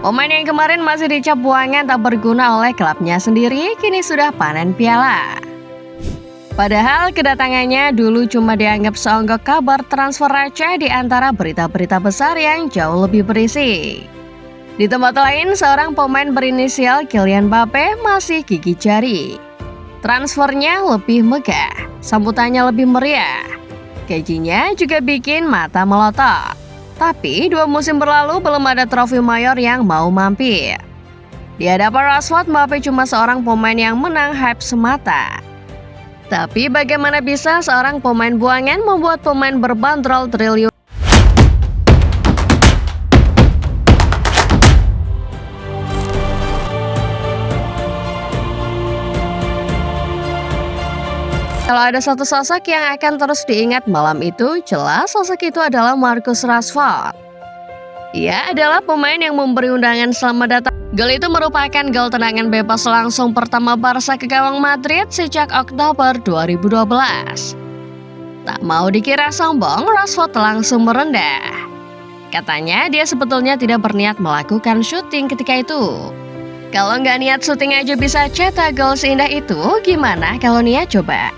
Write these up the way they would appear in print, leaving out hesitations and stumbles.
Pemain yang kemarin masih dicap buangan tak berguna oleh klubnya sendiri, kini sudah panen piala. Padahal kedatangannya dulu cuma dianggap seonggok kabar transfer receh di antara berita-berita besar yang jauh lebih berisi. Di tempat lain, seorang pemain berinisial Kylian Mbappe masih gigih jari. Transfernya lebih megah, sambutannya lebih meriah. Gajinya juga bikin mata melotot. Tapi 2 musim berlalu belum ada trofi mayor yang mau mampir. Di hadapan Rashford, Mbappe cuma seorang pemain yang menang hype semata. Tapi bagaimana bisa seorang pemain buangan membuat pemain berbandrol triliun? Kalau ada satu sosok yang akan terus diingat malam itu, jelas sosok itu adalah Marcus Rashford. Ia adalah pemain yang memberi undangan selamat datang. Gol itu merupakan gol tendangan bebas langsung pertama Barca ke gawang Madrid sejak Oktober 2012. Tak mau dikira sombong, Rashford langsung merendah. Katanya dia sebetulnya tidak berniat melakukan syuting ketika itu. Kalau nggak niat syuting aja bisa cetak gol seindah itu, gimana kalau niat coba?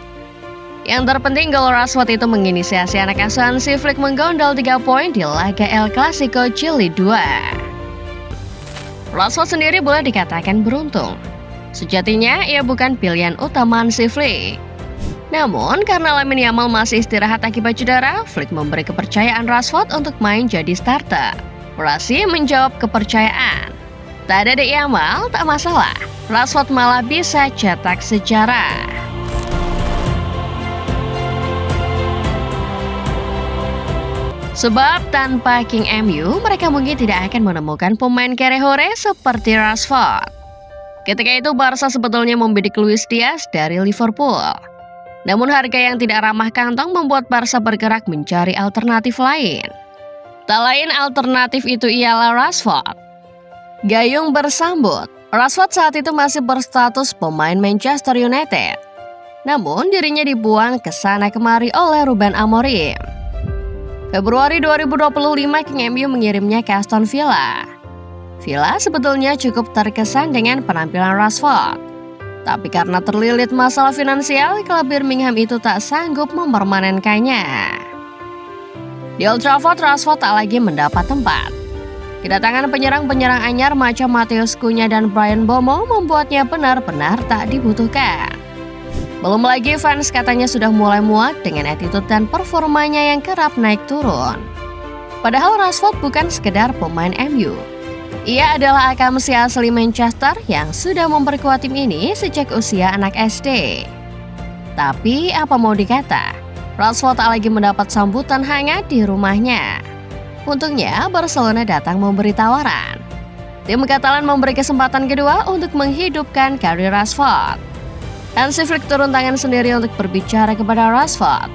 Yang terpenting gol Rashford itu menginisiasi anak asuhan si Flick menggondol 3 poin di laga El Clasico Jilid 2. Rashford sendiri boleh dikatakan beruntung. Sejatinya ia bukan pilihan utama si Flick. Namun karena Lamine Yamal masih istirahat akibat cedera, Flick memberi kepercayaan Rashford untuk main jadi starter. Rashid menjawab kepercayaan. Tak ada Dek Yamal, tak masalah. Rashford malah bisa cetak sejarah. Sebab tanpa King MU, mereka mungkin tidak akan menemukan pemain kerehore seperti Rashford. Ketika itu Barca sebetulnya membidik Luis Diaz dari Liverpool. Namun harga yang tidak ramah kantong membuat Barca bergerak mencari alternatif lain. Tak lain alternatif itu ialah Rashford. Gayung bersambut, Rashford saat itu masih berstatus pemain Manchester United. Namun dirinya dibuang ke sana kemari oleh Ruben Amorim. Februari 2025 King MU mengirimnya ke Aston Villa. Villa sebetulnya cukup terkesan dengan penampilan Rashford. Tapi karena terlilit masalah finansial, klub Birmingham itu tak sanggup mempermanenkannya. Di Old Trafford, Rashford tak lagi mendapat tempat. Kedatangan penyerang-penyerang anyar macam Matheus Cunha dan Bryan Mbeumo membuatnya benar-benar tak dibutuhkan. Belum lagi fans katanya sudah mulai muak dengan attitude dan performanya yang kerap naik turun. Padahal Rashford bukan sekedar pemain MU. Ia adalah akamsi asli Manchester yang sudah memperkuat tim ini sejak usia anak SD. Tapi apa mau dikata, Rashford tak lagi mendapat sambutan hangat di rumahnya. Untungnya Barcelona datang memberi tawaran. Tim Katalan memberi kesempatan kedua untuk menghidupkan karir Rashford. Hansi Flick turun tangan sendiri untuk berbicara kepada Rashford.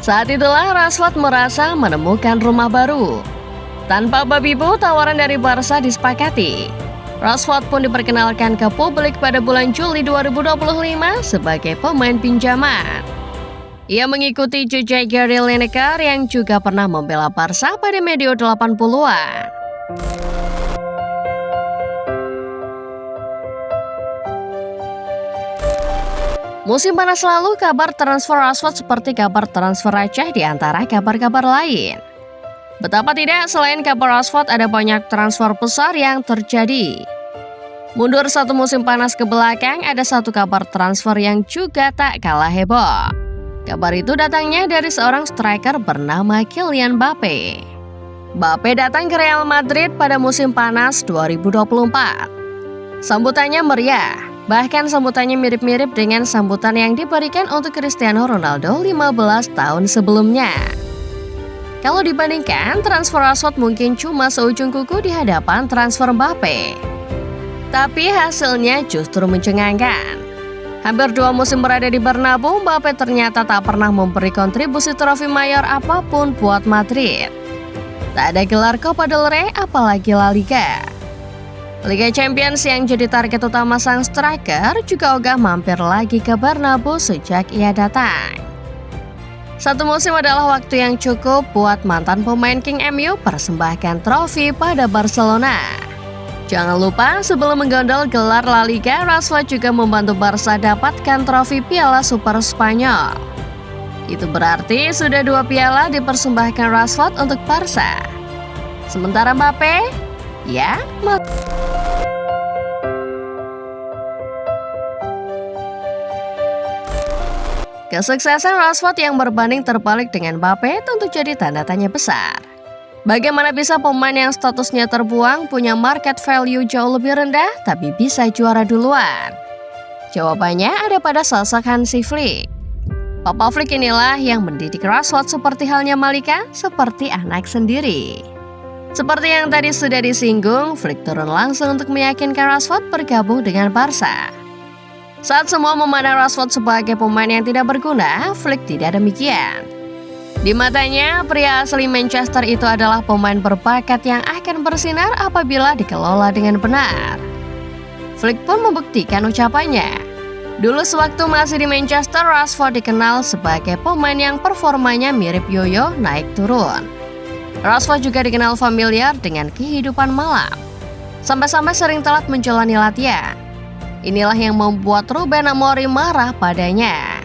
Saat itulah Rashford merasa menemukan rumah baru. Tanpa babi bu, tawaran dari Barca disepakati. Rashford pun diperkenalkan ke publik pada bulan Juli 2025 sebagai pemain pinjaman. Ia mengikuti jejak Gary Lineker yang juga pernah membela Barca pada medio 80-an. Musim panas lalu, kabar transfer Rashford seperti kabar transfer receh di antara kabar-kabar lain. Betapa tidak, selain kabar Rashford ada banyak transfer besar yang terjadi. Mundur 1 musim panas ke belakang, ada satu kabar transfer yang juga tak kalah heboh. Kabar itu datangnya dari seorang striker bernama Kylian Mbappe. Mbappe datang ke Real Madrid pada musim panas 2024. Sambutannya meriah. Bahkan sambutannya mirip-mirip dengan sambutan yang diberikan untuk Cristiano Ronaldo 15 tahun sebelumnya. Kalau dibandingkan, transfer Rashford mungkin cuma seujung kuku di hadapan transfer Mbappe. Tapi hasilnya justru mencengangkan. Hampir 2 musim berada di Bernabeu, Mbappe ternyata tak pernah memberi kontribusi trofi mayor apapun buat Madrid. Tak ada gelar Copa del Rey, apalagi La Liga. Liga Champions yang jadi target utama sang striker juga ogah mampir lagi ke Bernabeu sejak ia datang. Satu musim adalah waktu yang cukup buat mantan pemain King MU persembahkan trofi pada Barcelona. Jangan lupa sebelum menggondol gelar La Liga, Rashford juga membantu Barca dapatkan trofi Piala Super Spanyol. Itu berarti sudah 2 piala dipersembahkan Rashford untuk Barca. Sementara Mbappe, ya, kesuksesan Rashford yang berbanding terbalik dengan Mbappe tentu jadi tanda tanya besar. Bagaimana bisa pemain yang statusnya terbuang punya market value jauh lebih rendah tapi bisa juara duluan? Jawabannya ada pada sosok Hansi Flick. Papa Flick inilah yang mendidik Rashford seperti halnya Malika, seperti anak sendiri. Seperti yang tadi sudah disinggung, Flick turun langsung untuk meyakinkan Rashford bergabung dengan Barca. Saat semua memandang Rashford sebagai pemain yang tidak berguna, Flick tidak demikian. Di matanya, pria asli Manchester itu adalah pemain berbakat yang akan bersinar apabila dikelola dengan benar. Flick pun membuktikan ucapannya. Dulu sewaktu masih di Manchester, Rashford dikenal sebagai pemain yang performanya mirip yoyo naik turun. Rashford juga dikenal familiar dengan kehidupan malam. Sampai-sampai sering telat menjalani latihan. Inilah yang membuat Ruben Amorim marah padanya.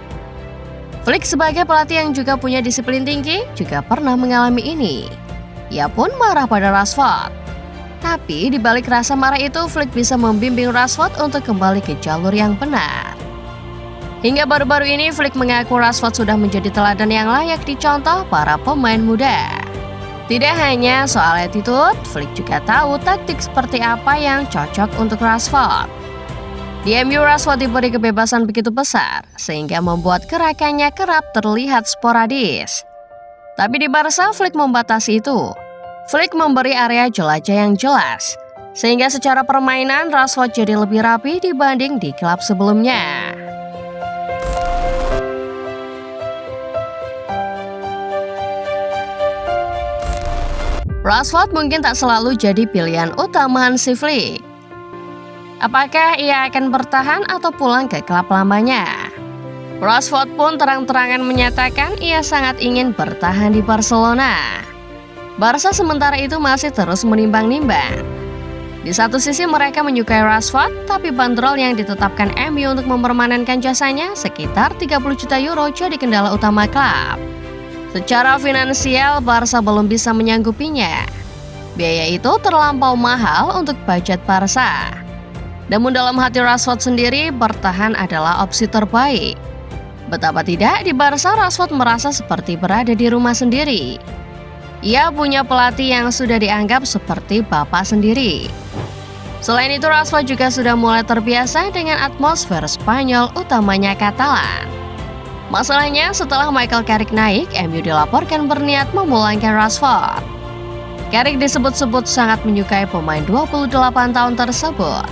Flick sebagai pelatih yang juga punya disiplin tinggi juga pernah mengalami ini. Ia pun marah pada Rashford. Tapi di balik rasa marah itu, Flick bisa membimbing Rashford untuk kembali ke jalur yang benar. Hingga baru-baru ini, Flick mengaku Rashford sudah menjadi teladan yang layak dicontoh para pemain muda. Tidak hanya soal attitude, Flick juga tahu taktik seperti apa yang cocok untuk Rashford. Di MU, Rashford diberi kebebasan begitu besar, sehingga membuat gerakannya kerap terlihat sporadis. Tapi di Barca, Flick membatasi itu. Flick memberi area jelajah yang jelas, sehingga secara permainan Rashford jadi lebih rapi dibanding di klub sebelumnya. Rashford mungkin tak selalu jadi pilihan utama Hansi Flick. Apakah ia akan bertahan atau pulang ke klub lamanya? Rashford pun terang-terangan menyatakan ia sangat ingin bertahan di Barcelona. Barca sementara itu masih terus menimbang-nimbang. Di satu sisi mereka menyukai Rashford, tapi bandrol yang ditetapkan MU untuk mempermanenkan jasanya sekitar 30 juta euro jadi kendala utama klub. Secara finansial, Barca belum bisa menyanggupinya. Biaya itu terlampau mahal untuk budget Barca. Namun dalam hati Rashford sendiri, bertahan adalah opsi terbaik. Betapa tidak, di Barca Rashford merasa seperti berada di rumah sendiri. Ia punya pelatih yang sudah dianggap seperti bapak sendiri. Selain itu, Rashford juga sudah mulai terbiasa dengan atmosfer Spanyol, utamanya Katalan. Masalahnya, setelah Michael Carrick naik, MU dilaporkan berniat memulangkan Rashford. Carrick disebut-sebut sangat menyukai pemain 28 tahun tersebut.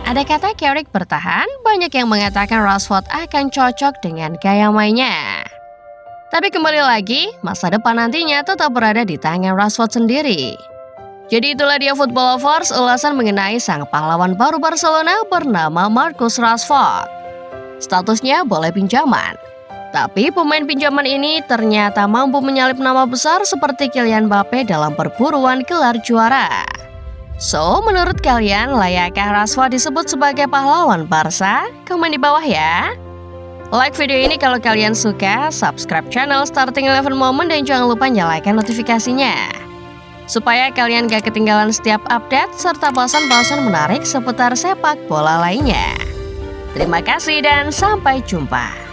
Ada kata Carrick bertahan, banyak yang mengatakan Rashford akan cocok dengan gaya mainnya. Tapi kembali lagi, masa depan nantinya tetap berada di tangan Rashford sendiri. Jadi itulah dia Football Lovers, ulasan mengenai sang pahlawan baru Barcelona bernama Marcus Rashford. Statusnya boleh pinjaman. Tapi pemain pinjaman ini ternyata mampu menyalip nama besar seperti Kylian Mbappe dalam perburuan gelar juara. So, menurut kalian layakkah Rashford disebut sebagai pahlawan Barca? Komen di bawah ya. Like video ini kalau kalian suka, subscribe channel Starting 11 Moment dan jangan lupa nyalakan notifikasinya. Supaya kalian gak ketinggalan setiap update serta bahasan-bahasan menarik seputar sepak bola lainnya. Terima kasih dan sampai jumpa.